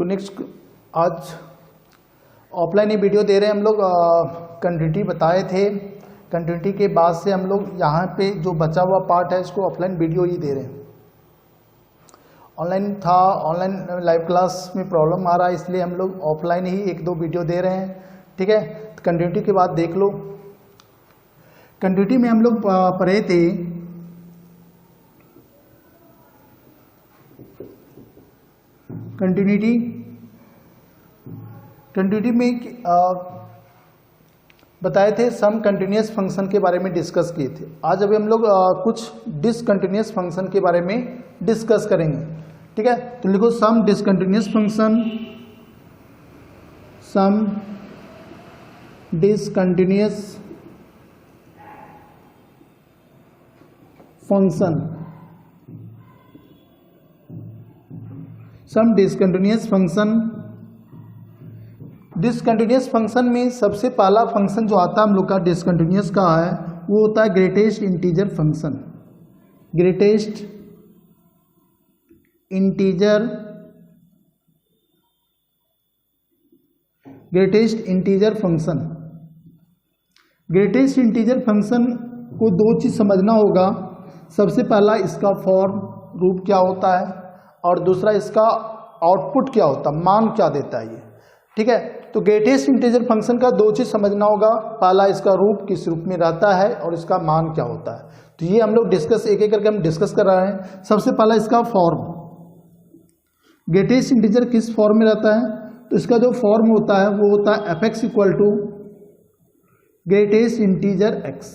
Next आज offline ही video दे रहे हैं हम लोग। कंटिन्यूटी बताए थे, कंटिन्यूटी के बाद से हम लोग यहाँ पे जो बचा हुआ पार्ट है इसको ऑफलाइन वीडियो ही दे रहे हैं। ऑनलाइन था, ऑनलाइन लाइव क्लास में प्रॉब्लम आ रहा है, इसलिए हम लोग ऑफलाइन ही एक दो वीडियो दे रहे हैं। ठीक है, कंटिन्यूटी के बाद देख लो। कंटिन्यूटी में हम लोग पढ़े थे कंटिन्यूटी में बताए थे सम कंटिन्यूअस फंक्शन के बारे में डिस्कस किए थे। आज अभी हम लोग कुछ डिसकंटिन्यूअस फंक्शन के बारे में डिस्कस करेंगे। ठीक है, तो लिखो सम डिसकंटिन्यूअस फंक्शन, सम डिसकंटिन्यूअस फंक्शन, सम डिसकंटिन्यूअस फंक्शन। डिसकंटिन्यूअस फंक्शन में सबसे पहला फंक्शन जो आता है हम लोग का डिसकंटिन्यूअस का है वो होता है greatest integer function. Greatest integer function. Greatest integer function को दो चीज समझना होगा। सबसे पहला इसका फॉर्म रूप क्या होता है और दूसरा इसका आउटपुट क्या होता है, मान क्या देता है ये। ठीक है, तो ग्रेटेस्ट इंटीजर फंक्शन का दो चीज समझना होगा। पहला इसका रूप किस रूप में रहता है और इसका मान क्या होता है। तो ये हम लोग डिस्कस एक एक करके हम डिस्कस कर रहे हैं। सबसे पहला इसका फॉर्म, ग्रेटेस्ट इंटीजर किस फॉर्म में रहता है, तो इसका जो फॉर्म होता है वो होता है f(x) equal to greatest integer x।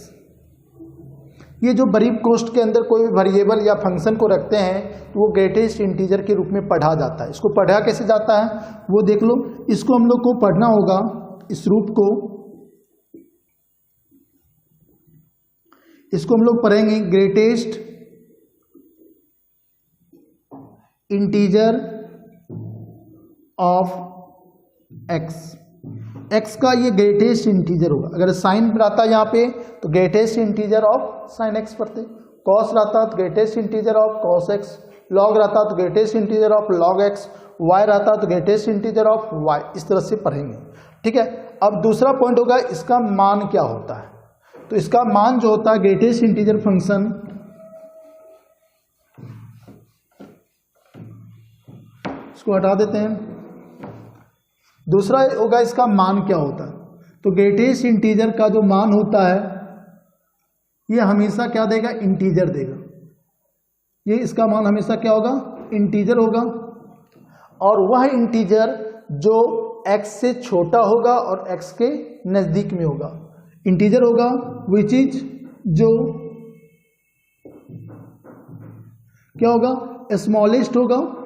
ये जो बरीब कोष्ठ के अंदर कोई भी वेरिएबल या फंक्शन को रखते हैं तो वो ग्रेटेस्ट इंटीजर के रूप में पढ़ा जाता है। इसको पढ़ा कैसे जाता है वो देख लो। इसको हम लोग को पढ़ना होगा, इस रूप को, इसको हम लोग पढ़ेंगे greatest integer of x। x का ये ग्रेटेस्ट इंटीजर होगा। अगर साइन रहता है यहाँ पे तो greatest integer of sine x पढ़ते, कॉस रहता तो greatest integer of cos x, log रहता तो greatest integer of log x, y रहता तो ग्रेटेस्ट इंटीजर ऑफ y। इस तरह से पढ़ेंगे। ठीक है, अब दूसरा पॉइंट होगा इसका मान क्या होता है। तो इसका मान जो होता है ग्रेटेस्ट इंटीजर फंक्शन, इसको हटा देते हैं। दूसरा होगा इसका मान क्या होता है। तो ग्रेटेस्ट इंटीजर का जो मान होता है ये हमेशा क्या देगा, इंटीजर देगा। ये इसका मान हमेशा क्या होगा, इंटीजर होगा। और वह इंटीजर जो x से छोटा होगा और x के नजदीक में होगा। इंटीजर होगा विच इज जो क्या होगा, स्मॉलेस्ट होगा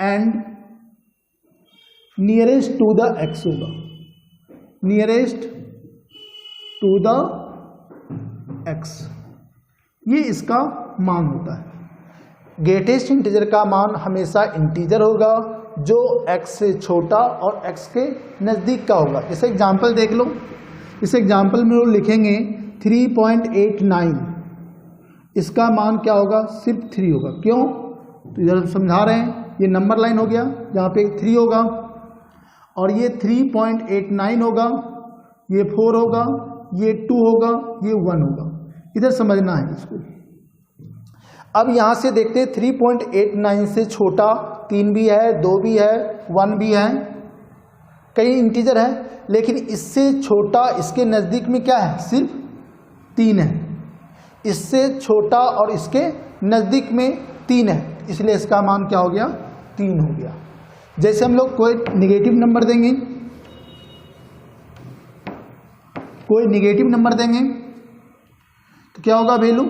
and nearest to the x होगा, नियरेस्ट टू द x। ये इसका मान होता है। ग्रेटेस्ट इंटीजर का मान हमेशा इंटीजर होगा जो x से छोटा और x के नज़दीक का होगा। जैसे एग्जांपल देख लो, इस एग्जांपल में वो लिखेंगे 3.89, इसका मान क्या होगा, सिर्फ 3 होगा। क्यों, तो इधर समझा रहे हैं, ये नंबर लाइन हो गया जहाँ पे 3 होगा और ये 3.89 होगा, ये 4 होगा, ये 2 होगा, ये 1 होगा। इधर समझना है इसको। अब यहाँ से देखते हैं 3.89 से छोटा 3 भी है, 2 भी है, 1 भी है, कई इंटीजर है। लेकिन इससे छोटा इसके नज़दीक में क्या है, सिर्फ 3 है। इससे छोटा और इसके नज़दीक में 3 है, इसलिए इसका मान क्या हो गया, 3 हो गया। जैसे हम लोग कोई निगेटिव नंबर देंगे, कोई निगेटिव नंबर देंगे तो क्या होगा वैल्यू,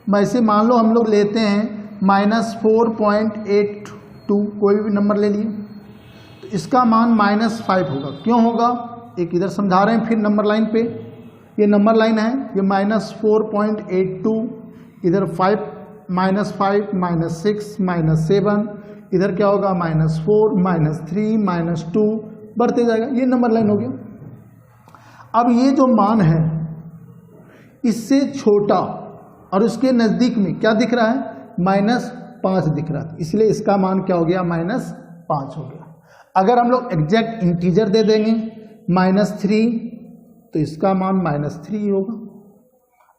वैसे मान लो हम लोग लेते हैं -4.82, कोई भी नंबर ले लिए तो इसका मान -5 होगा। क्यों होगा, एक इधर समझा रहे हैं। फिर नंबर लाइन पे, ये नंबर लाइन है, ये -4.82, इधर 5, -5, -6, -7, इधर क्या होगा, -4, -3, -2, बढ़ते जाएगा। ये नंबर लाइन हो गया। अब ये जो मान है इससे छोटा और उसके नज़दीक में क्या दिख रहा है, 5 दिख रहा था, इसलिए इसका मान क्या हो गया, -5 हो गया। अगर हम लोग एग्जैक्ट इंटीजर दे देंगे -3 तो इसका मान -3 होगा।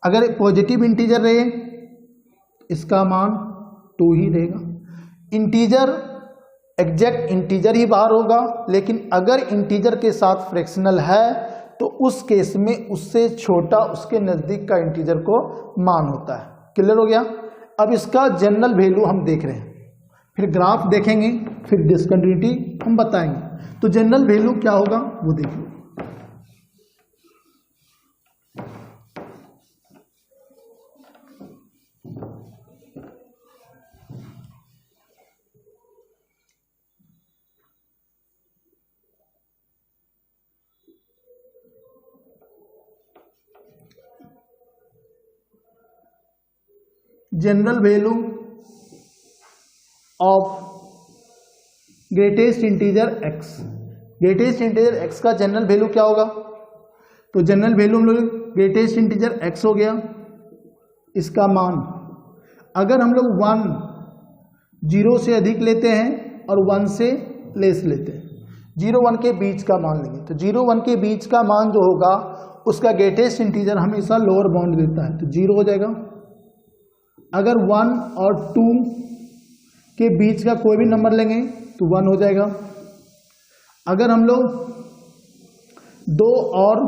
अगर पॉजिटिव इंटीजर रहे इसका मान 2 ही रहेगा। इंटीजर एग्जैक्ट इंटीजर ही बाहर होगा, लेकिन अगर इंटीजर के साथ फ्रैक्शनल है तो उस केस में उससे छोटा उसके नज़दीक का इंटीजर को मान होता है। क्लियर हो गया। अब इसका जनरल वैल्यू हम देख रहे हैं, फिर ग्राफ देखेंगे, फिर डिसकंटिन्यूटी हम बताएंगे। तो जनरल वैल्यू क्या होगा वो देखिए। General value of greatest integer x, greatest integer x का जनरल वैल्यू क्या होगा? तो जनरल वैल्यू हम लोग ग्रेटेस्ट इंटीजर x हो गया, इसका मान अगर हम लोग 1 0 से अधिक लेते हैं और 1 से लेस लेते हैं, 0 1 के बीच का मान लेंगे, तो 0 1 के बीच का मान जो होगा उसका ग्रेटेस्ट इंटीजर हमेशा लोअर बाउंड देता है, तो 0 हो जाएगा। अगर 1 और 2 के बीच का कोई भी नंबर लेंगे तो 1 हो जाएगा। अगर हम लोग 2 और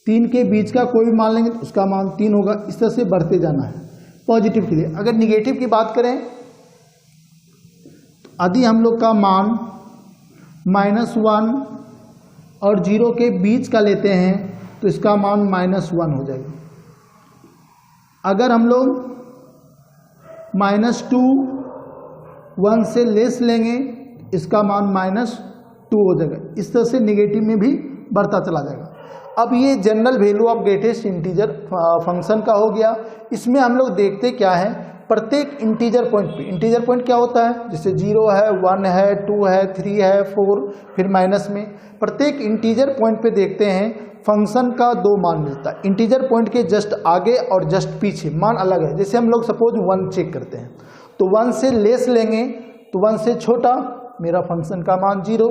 3 के बीच का कोई भी मान लेंगे तो उसका मान 3 होगा। इस तरह से बढ़ते जाना है पॉजिटिव के लिए। अगर निगेटिव की बात करें तो यदि हम लोग का मान -1 और 0 के बीच का लेते हैं तो इसका मान -1 हो जाएगा। अगर हम लोग -2 1 से लेस लेंगे इसका मान -2 हो जाएगा। इस तरह से निगेटिव में भी बढ़ता चला जाएगा। अब ये general value of greatest integer function का हो गया। इसमें हम लोग देखते क्या है, प्रत्येक इंटीजर पॉइंट पे, इंटीजर पॉइंट क्या होता है, जैसे 0 है, 1 है, 2 है, 3 है, 4, फिर माइनस में, प्रत्येक इंटीजर पॉइंट पे देखते हैं फंक्शन का 2 मान मिलता है। इंटीजर पॉइंट के जस्ट आगे और जस्ट पीछे मान अलग है। जैसे हम लोग सपोज 1 चेक करते हैं तो 1 से लेस लेंगे तो 1 से छोटा मेरा फंक्शन का मान 0,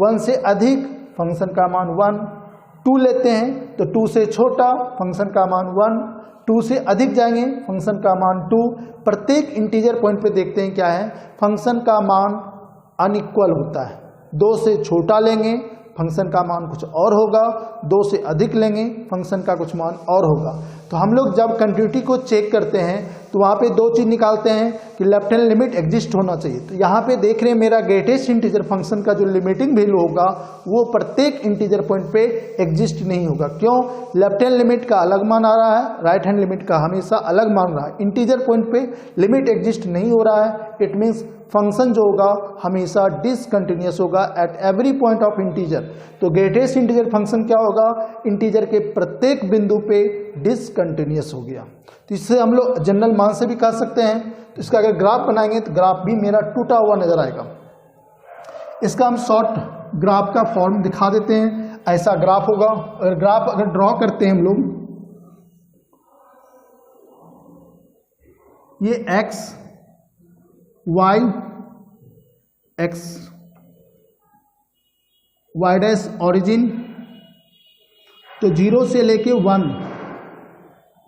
1 से अधिक फंक्शन का मान 1, 2 लेते हैं तो 2 से छोटा फंक्शन का मान 1, 2 से अधिक जाएंगे फंक्शन का मान 2। प्रत्येक इंटीजर पॉइंट पे देखते हैं क्या है, फंक्शन का मान अनइक्वल होता है। 2 से छोटा लेंगे फंक्शन का मान कुछ और होगा, 2 से अधिक लेंगे फंक्शन का कुछ मान और होगा। तो हम लोग जब कंटिन्यूटी को चेक करते हैं तो वहाँ पे 2 चीज़ निकालते हैं कि लेफ्ट हैंड लिमिट एग्जिस्ट होना चाहिए। तो यहाँ पे देख रहे हैं मेरा ग्रेटेस्ट इंटीजर फंक्शन का जो लिमिटिंग वैल्यू होगा वो प्रत्येक इंटीजर पॉइंट पे एग्जिस्ट नहीं होगा। क्यों? लेफ्ट हैंड लिमिट का अलग मान आ रहा है, राइट हैंड लिमिट का हमेशा अलग मान रहा है। इंटीजर पॉइंट पे लिमिट एग्जिस्ट नहीं हो रहा है, इट मीन्स फंक्शन जो होगा हमेशा डिसकंटिन्यूअस होगा at every point of integer. तो ग्रेटेस्ट इंटीजर फंक्शन क्या होगा, इंटीजर के प्रत्येक बिंदु पे डिसकंटिन्यूअस हो गया। तो इससे हम लोग जनरल मान से भी कह सकते हैं। तो इसका अगर ग्राफ बनाएंगे तो ग्राफ भी मेरा टूटा हुआ नजर आएगा। इसका हम शॉर्ट ग्राफ का फॉर्म दिखा देते हैं, ऐसा ग्राफ होगा। और ग्राफ अगर ड्रॉ करते हैं हम लोग, ये एक्स वाई डैश ओरिजिन, तो 0 से लेके 1,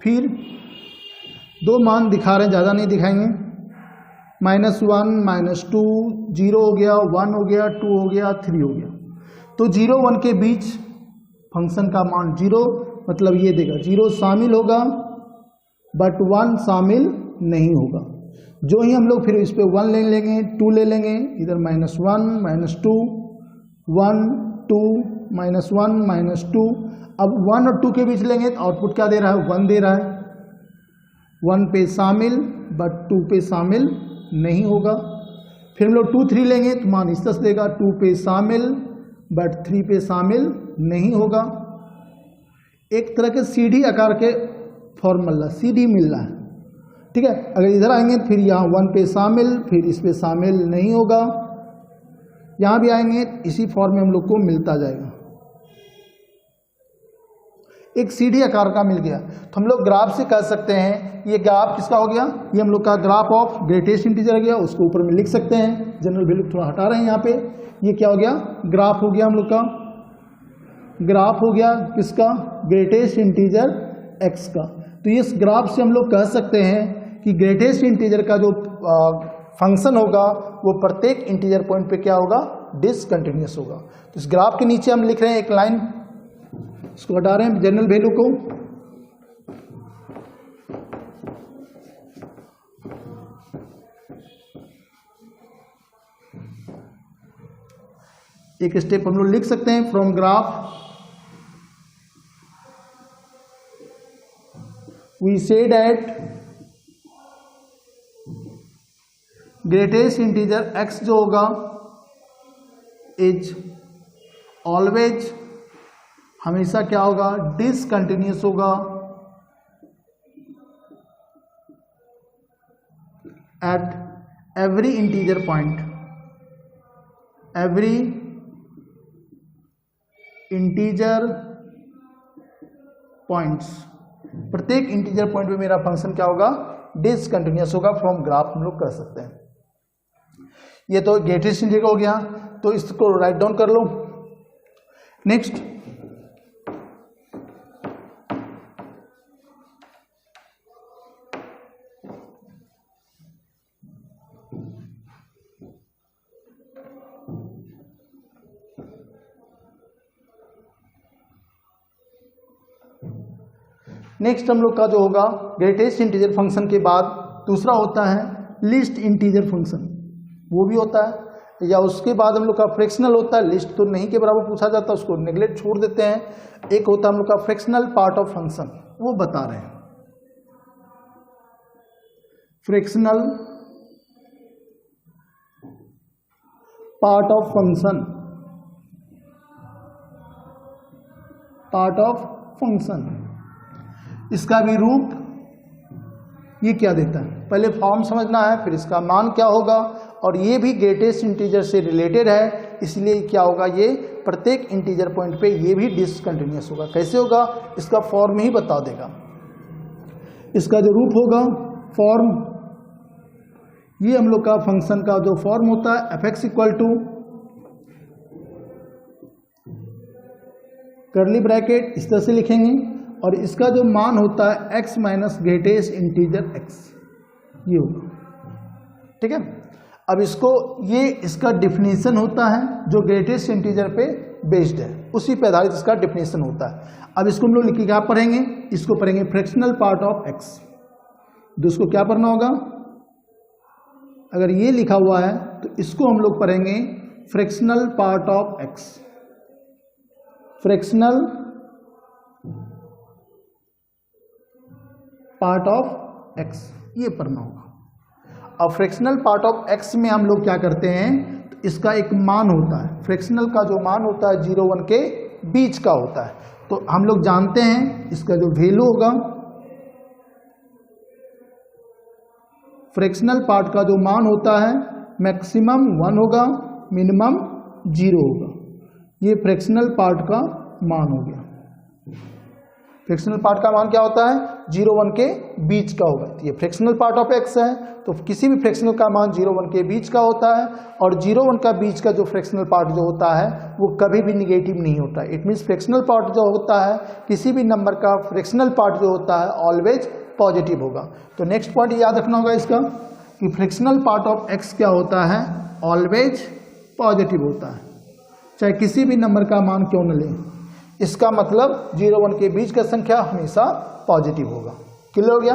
फिर 2 मान दिखा रहे हैं, ज़्यादा नहीं दिखाएंगे, -1 -2, 0 हो गया, 1 हो गया, 2 हो गया, 3 हो गया। तो 0 1 के बीच फंक्शन का मान 0, मतलब ये देगा 0 शामिल होगा बट 1 शामिल नहीं होगा। जो ही हम लोग फिर इस पे 1 ले लेंगे, 2 ले लेंगे, इधर -1 -2 1 2 -1 -2। अब 1 और 2 के बीच लेंगे तो आउटपुट क्या दे रहा है, 1 दे रहा है। 1 पे शामिल बट 2 पे शामिल नहीं होगा। फिर हम लोग 2 3 लेंगे तो मान इस तरह से देगा, 2 पे शामिल बट 3 पे शामिल नहीं होगा। एक तरह के सीढ़ी आकार के फॉर्मूला, सीढ़ी मिल रहा है, ठीक है। अगर इधर आएंगे फिर यहाँ 1 पे शामिल, फिर इस पे शामिल नहीं होगा, यहाँ भी आएंगे इसी फॉर्म में हम लोग को मिलता जाएगा। एक सीढ़ी आकार का मिल गया। तो हम लोग ग्राफ से कह सकते हैं ये ग्राफ किसका हो गया, ये हम लोग का ग्राफ ऑफ ग्रेटेस्ट इंटीजर गया, उसको ऊपर में लिख सकते हैं। जनरल वैल्यू थोड़ा हटा रहे हैं यहाँ पे, ये क्या हो गया, ग्राफ हो गया हम लोग का, ग्राफ हो गया किसका, ग्रेटेस्ट इंटीजर x का। तो इस ग्राफ से हम लोग कह सकते हैं कि ग्रेटेस्ट इंटीजर का जो फंक्शन होगा वो प्रत्येक इंटीजर पॉइंट पे क्या होगा, डिसकंटिन्यूअस होगा। तो इस ग्राफ के नीचे हम लिख रहे हैं एक लाइन, इसको हटा रहे हैं जनरल वैल्यू को, एक स्टेप हम लोग लिख सकते हैं from graph we see that greatest integer x जो होगा इज ऑलवेज, हमेशा क्या होगा, डिसकंटिन्यूअस होगा at every integer point, every integer points, प्रत्येक इंटीजर पॉइंट पे मेरा फंक्शन क्या होगा, डिसकंटिन्यूअस होगा। फ्रॉम ग्राफ हम लोग कर सकते हैं। ये तो ग्रेटेस्ट इंटीजर हो गया, तो इसको राइट डाउन कर लो। नेक्स्ट हम लोग का जो होगा ग्रेटेस्ट इंटीजर फंक्शन के बाद दूसरा होता है लिस्ट इंटीजर फंक्शन, वो भी होता है। या उसके बाद हम लोग का फ्रैक्शनल होता है, लिस्ट तो नहीं के बराबर पूछा जाता, उसको नेग्लेक्ट छोड़ देते हैं। एक होता है हम लोग का फ्रैक्शनल पार्ट ऑफ फंक्शन, वो बता रहे हैं, fractional part of function, part of function, इसका भी रूप ये क्या देता है, पहले फॉर्म समझना है, फिर इसका मान क्या होगा, और ये भी ग्रेटेस्ट इंटीजर से रिलेटेड है, इसलिए क्या होगा, ये प्रत्येक इंटीजर पॉइंट पे ये भी डिसकंटिन्यूअस होगा। कैसे होगा, इसका फॉर्म ही बता देगा। इसका जो रूप होगा, फॉर्म, ये हम लोग का फंक्शन का जो फॉर्म होता है f(x) equal to curly bracket, इस तरह से लिखेंगे, और इसका जो मान होता है x minus greatest integer x, ये होगा। ठीक है, अब इसको, ये इसका डिफिनीशन होता है जो ग्रेटेस्ट इंटीजर पे बेस्ड है, उसी पे आधारित इसका डिफिनीशन होता है। अब इसको हम लोग लिखिए, क्या पढ़ेंगे, इसको पढ़ेंगे फ्रैक्शनल पार्ट ऑफ x। दोस्तों क्या पढ़ना होगा, अगर ये लिखा हुआ है तो इसको हम लोग पढ़ेंगे fractional part of x, fractional part of x, ये पढ़ना होगा। अब फ्रैक्शनल पार्ट ऑफ x में हम लोग क्या करते हैं, तो इसका एक मान होता है, फ्रैक्शनल का जो मान होता है 0-1 के बीच का होता है। तो हम लोग जानते हैं इसका जो वैल्यू होगा, फ्रैक्शनल पार्ट का जो मान होता है मैक्सिमम 1 होगा, मिनिमम 0 होगा। ये फ्रैक्शनल पार्ट का मान हो गया। फ्रैक्शनल पार्ट का मान क्या होता है, 0-1 के बीच का होगा। तो ये फ्रैक्शनल पार्ट ऑफ x है, तो किसी भी फ्रैक्शनल का मान 0-1 के बीच का होता है, और 0-1 का बीच का जो फ्रैक्शनल पार्ट जो होता है वो कभी भी निगेटिव नहीं होता है। इट मीन्स फ्रैक्शनल पार्ट जो होता है, किसी भी नंबर का फ्रैक्शनल पार्ट जो होता है ऑलवेज पॉजिटिव होगा। तो नेक्स्ट पॉइंट याद रखना होगा इसका, कि फ्रैक्शनल पार्ट ऑफ x क्या होता है, ऑलवेज पॉजिटिव होता है, चाहे किसी भी नंबर का मान क्यों न लें। इसका मतलब 0-1 के बीच का संख्या हमेशा पॉजिटिव होगा। क्लियर हो गया।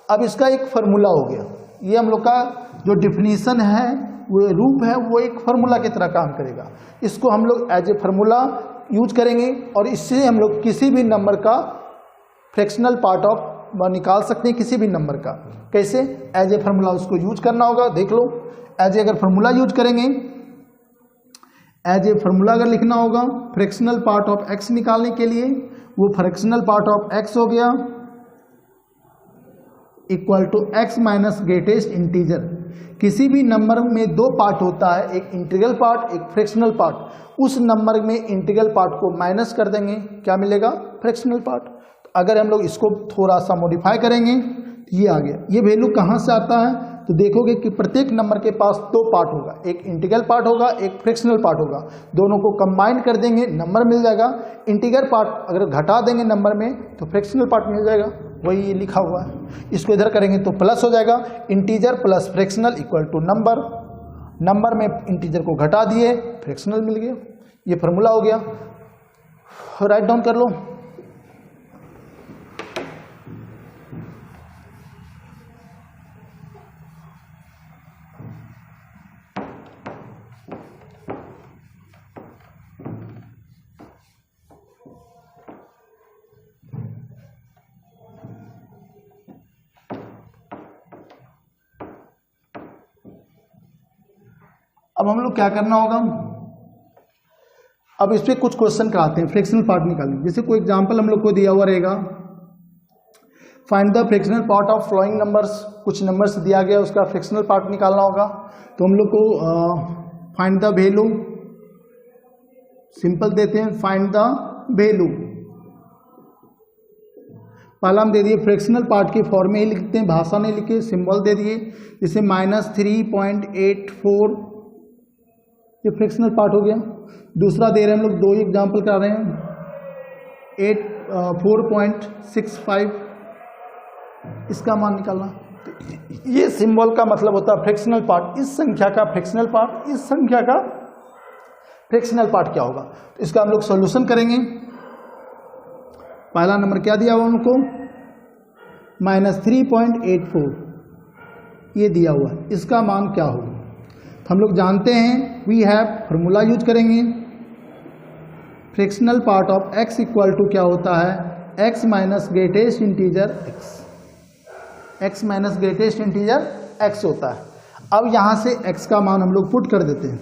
अब इसका एक फार्मूला हो गया, ये हम लोग का जो डिफिनीशन है, वो रूप है, वो एक फार्मूला की तरह काम करेगा। इसको हम लोग एज ए फार्मूला यूज करेंगे, और इससे हम लोग किसी भी नंबर का फ्रैक्शनल पार्ट ऑफ निकाल सकते हैं, किसी भी नंबर का। कैसे, एज ए फार्मूला उसको यूज करना होगा, देख लो। एज ए अगर फार्मूला यूज करेंगे, एज ए फार्मूला अगर लिखना होगा फ्रैक्शनल पार्ट ऑफ x निकालने के लिए, वो फ्रैक्शनल पार्ट ऑफ x हो गया equal to x minus greatest integer. किसी भी नंबर में दो पार्ट होता है, एक इंटीग्रल पार्ट, एक फ्रैक्शनल पार्ट। उस नंबर में इंटीग्रल पार्ट को माइनस कर देंगे, क्या मिलेगा? Fractional part. तो अगर हम लोग इसको थोड़ा सा मॉडिफाई करेंगे तो ये आ गया। ये वैल्यू कहाँ से आता है? तो देखोगे कि प्रत्येक नंबर के पास दो पार्ट होगा, एक इंटीग्रल पार्ट होगा, एक फ्रैक्शनल पार्ट होगा। दोनों को कंबाइन कर देंगे, नंबर मिल जाएगा। इंटीग्रल पार्ट अगर घटा देंगे नंबर में तो फ्रैक्शनल पार्ट मिल जाएगा, वही ये लिखा हुआ है। इसको इधर करेंगे तो प्लस हो जाएगा, integer plus fractional equal to number. Number में इंटीजर को घटा दिए, फ्रैक्शनल मिल गया। ये फार्मूला हो गया, राइट डाउन कर लो। अब हम लोग क्या करना होगा, अब इस पर कुछ क्वेश्चन कराते हैं, फ्रैक्शनल पार्ट निकालने। जैसे कोई एग्जांपल हम लोग को दिया हुआ रहेगा, find the fractional part of following numbers. कुछ नंबर्स दिया गया, उसका फ्रैक्शनल पार्ट निकालना होगा। तो हम लोग को फाइंड द वैल्यू, सिंपल देते हैं, फाइंड द वैल्यू। पहला हम दे दिए फ्रैक्शनल पार्ट के फॉर्म में ही लिखते हैं, भाषा नहीं लिखे, सिंबल दे दिए। जैसे -3.84, ये फ्रैक्शनल पार्ट हो गया। दूसरा दे रहे हैं हम लोग, दो एग्जाम्पल करा रहे हैं, 4.65, इसका मान निकालना। तो ये सिंबल का मतलब होता है फ्रैक्शनल पार्ट। इस संख्या का फ्रैक्शनल पार्ट, इस संख्या का फ्रैक्शनल पार्ट क्या होगा? तो इसका हम लोग सॉल्यूशन करेंगे। पहला नंबर क्या दिया हुआ उनको, -3.84, ये दिया हुआ है। इसका मान क्या होगा? हम लोग जानते हैं, वी हैव, फार्मूला यूज करेंगे। Fractional part of x equal to क्या होता है? x minus greatest integer x। x minus greatest integer x होता है। अब यहाँ से x का मान हम लोग पुट कर देते हैं,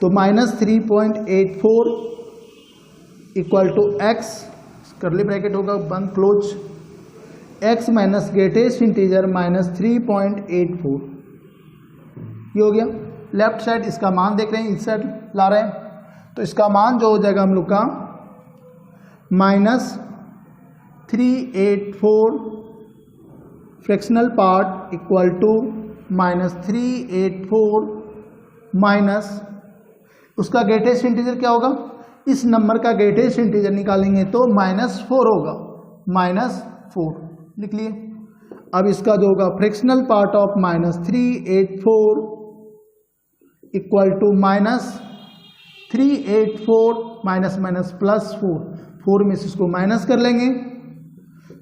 तो -3.84 equal to x, curly bracket होगा, बंद close, x minus greatest integer -3.84, ये हो गया। लेफ्ट साइड इसका मान देख रहे हैं, इस साइड ला रहे हैं, तो इसका मान जो हो जाएगा हम लोग का -384 fractional part equal to -384 minus उसका ग्रेटेस्ट इंटीजर क्या होगा? इस नंबर का ग्रेटेस्ट इंटीजर निकालेंगे तो -4 होगा, -4 लिख लिए। अब इसका जो होगा fractional part of -384 equal to -384 minus +4, 4 में से इसको माइनस कर लेंगे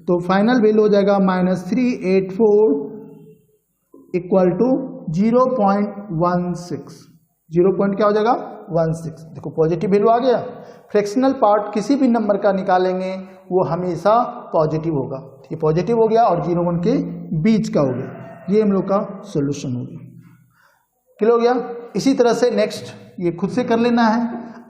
तो फाइनल वैल्यू हो जाएगा -384 इक्वल टू 0.16। 0. क्या हो जाएगा? 16। देखो पॉजिटिव वैल्यू आ गया। फ्रैक्शनल पार्ट किसी भी नंबर का निकालेंगे वो हमेशा पॉजिटिव होगा। ये पॉजिटिव हो गया और 0-1 के बीच का हो गया। ये हम लोग का सॉल्यूशन हो गया। क्लियर हो गया? इसी तरह से नेक्स्ट ये खुद से कर लेना है।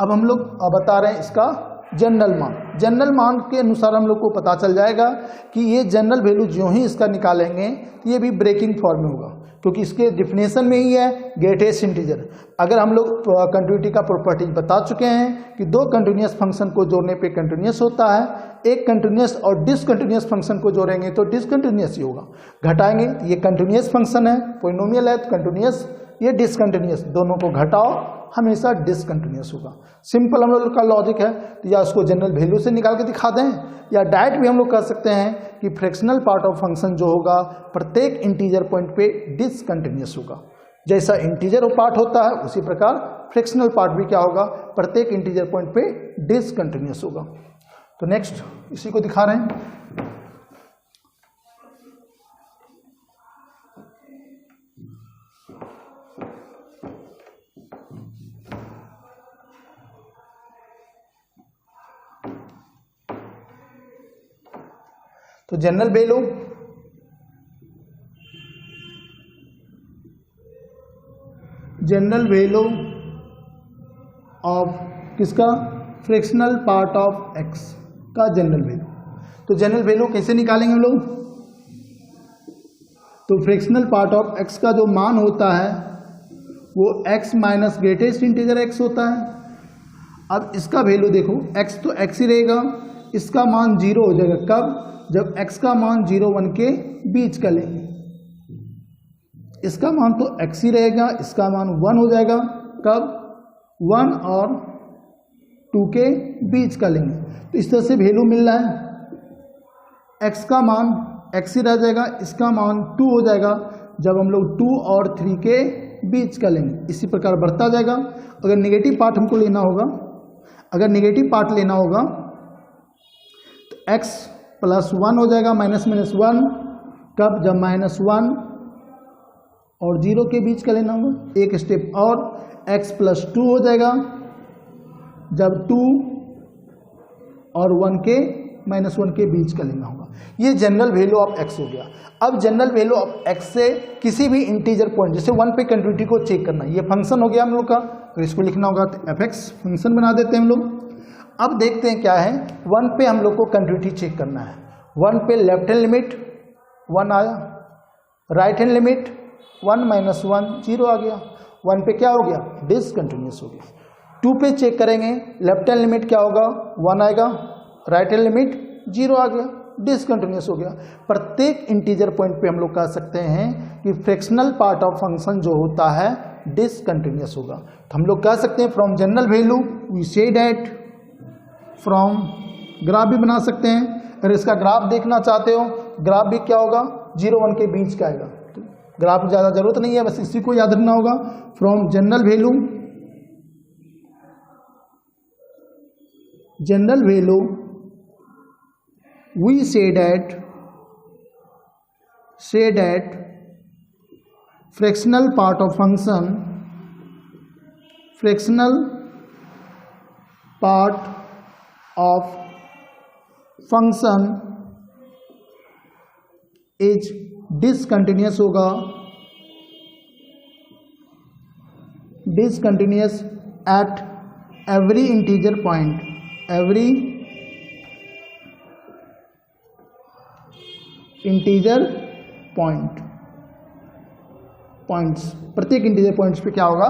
अब हम लोग बता रहे हैं इसका जनरल मान। जनरल मान के अनुसार हम लोग को पता चल जाएगा कि ये जनरल वैल्यू जो ही इसका निकालेंगे तो ये भी ब्रेकिंग फॉर्म में होगा, क्योंकि इसके डिफिनेशन में ही है ग्रेटेस्ट इंटीजर। अगर हम लोग कंटिन्यूटी का प्रॉपर्टीज बता चुके हैं कि दो कंटिन्यूअस फंक्शन को जोड़ने पे कंटिन्यूअस होता है, एक कंटिन्यूअस और डिसकंटिन्यूअस फंक्शन को जोड़ेंगे तो डिसकंटिन्यूअस ही होगा। घटाएंगे तो ये कंटिन्यूअस फंक्शन है, पॉलिनोमियल है तो कंटिन्यूअस, ये डिसकंटिन्यूअस, दोनों को घटाओ हमेशा डिसकंटिन्यूअस होगा। सिंपल हम लोग का लॉजिक है। तो या उसको जनरल वैल्यू से निकाल के दिखा दें या डायरेक्ट भी हम लोग कर सकते हैं कि फ्रैक्शनल पार्ट ऑफ फंक्शन जो होगा प्रत्येक इंटीजर पॉइंट पे डिसकंटिन्यूअस होगा। जैसा इंटीजर पार्ट होता है उसी प्रकार फ्रैक्शनल पार्ट भी क्या होगा, प्रत्येक इंटीजर पॉइंट पे डिसकंटिन्यूअस होगा। तो नेक्स्ट इसी को दिखा रहे हैं। तो जनरल वैल्यू ऑफ किसका? फ्रैक्शनल पार्ट ऑफ x का जनरल वैल्यू। तो जनरल वैल्यू कैसे निकालेंगे हम लोग? तो फ्रैक्शनल पार्ट ऑफ x का जो मान होता है वो x minus greatest integer x होता है। अब इसका वैल्यू देखो, x तो x ही रहेगा, इसका मान 0 हो जाएगा। कब? जब x का मान 0 1 के बीच का लेंगे। इसका मान तो x ही रहेगा, इसका मान 1 हो जाएगा। कब? 1 और 2 के बीच का लेंगे। तो इस तरह से वैल्यू मिल रहा है। x का मान x ही रह जाएगा, इसका मान 2 हो जाएगा जब हम लोग 2 और 3 के बीच का लेंगे। इसी प्रकार बढ़ता जाएगा। अगर नेगेटिव पार्ट हमको लेना होगा, अगर नेगेटिव पार्ट लेना होगा तो x प्लस 1 हो जाएगा, माइनस माइनस 1। कब? जब माइनस 1 और 0 के बीच का लेना होगा। एक स्टेप और, x प्लस 2 हो जाएगा जब 2 और 1 के माइनस 1 के बीच का लेना होगा। ये जनरल वैल्यू ऑफ x हो गया। अब जनरल वैल्यू ऑफ x से किसी भी इंटीजर पॉइंट, जैसे 1 पे कंटिन्यूटी को चेक करना, ये फंक्शन हो गया हम लोग का। अगर इसको लिखना होगा तो fx फंक्शन बना देते हैं हम लोग। अब देखते हैं क्या है। 1 पे हम लोग को कंटिन्यूटी चेक करना है। 1 पे लेफ्ट हैंड लिमिट 1 आया, राइट हैंड लिमिट 1 माइनस 1 0 आ गया। 1 पे क्या हो गया? डिसकंटिन्यूअस हो गया। 2 पे चेक करेंगे, लेफ्ट हैंड लिमिट क्या होगा? 1 आएगा, राइट हैंड लिमिट 0 आ गया, डिसकंटिन्यूअस हो गया। प्रत्येक इंटीजर पॉइंट पे हम लोग कह सकते हैं कि फ्रैक्शनल पार्ट ऑफ फंक्शन जो होता है डिसकंटिन्यूअस होगा। तो हम लोग कह सकते हैं from general value we see that, from graph भी बना सकते हैं। अगर इसका ग्राफ देखना चाहते हो, ग्राफ भी क्या होगा? 0 1 के बीच का आएगा। तो ग्राफ की ज़्यादा जरूरत नहीं है, बस इसी को याद रखना होगा। From general value we say that fractional part of function is discontinuous होगा, discontinuous at every integer point, प्रत्येक इंटीजर पॉइंट्स पे क्या होगा?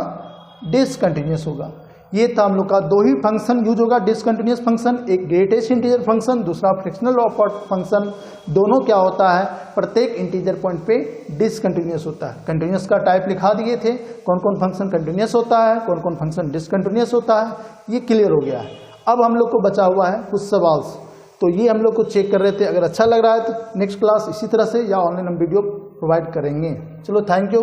डिसकंटिन्यूअस होगा। ये था हम लोग का। 2 ही फंक्शन यूज होगा डिसकंटिन्यूअस फंक्शन, एक ग्रेटेस्ट इंटीजर फंक्शन, दूसरा फ्रैक्शनल पार्ट फंक्शन। दोनों क्या होता है? प्रत्येक इंटीजर पॉइंट पे डिसकंटिन्यूअस होता है। कंटिन्यूअस का टाइप लिखा दिए थे, कौन कौन फंक्शन कंटिन्यूअस होता है, कौन कौन फंक्शन डिसकंटिन्यूअस होता है, ये क्लियर हो गया है। अब हम लोग को बचा हुआ है कुछ सवाल, तो ये हम लोग को चेक कर रहे थे। अगर अच्छा लग रहा है तो नेक्स्ट क्लास इसी तरह से या ऑनलाइन हम वीडियो प्रोवाइड करेंगे। चलो, थैंक यू।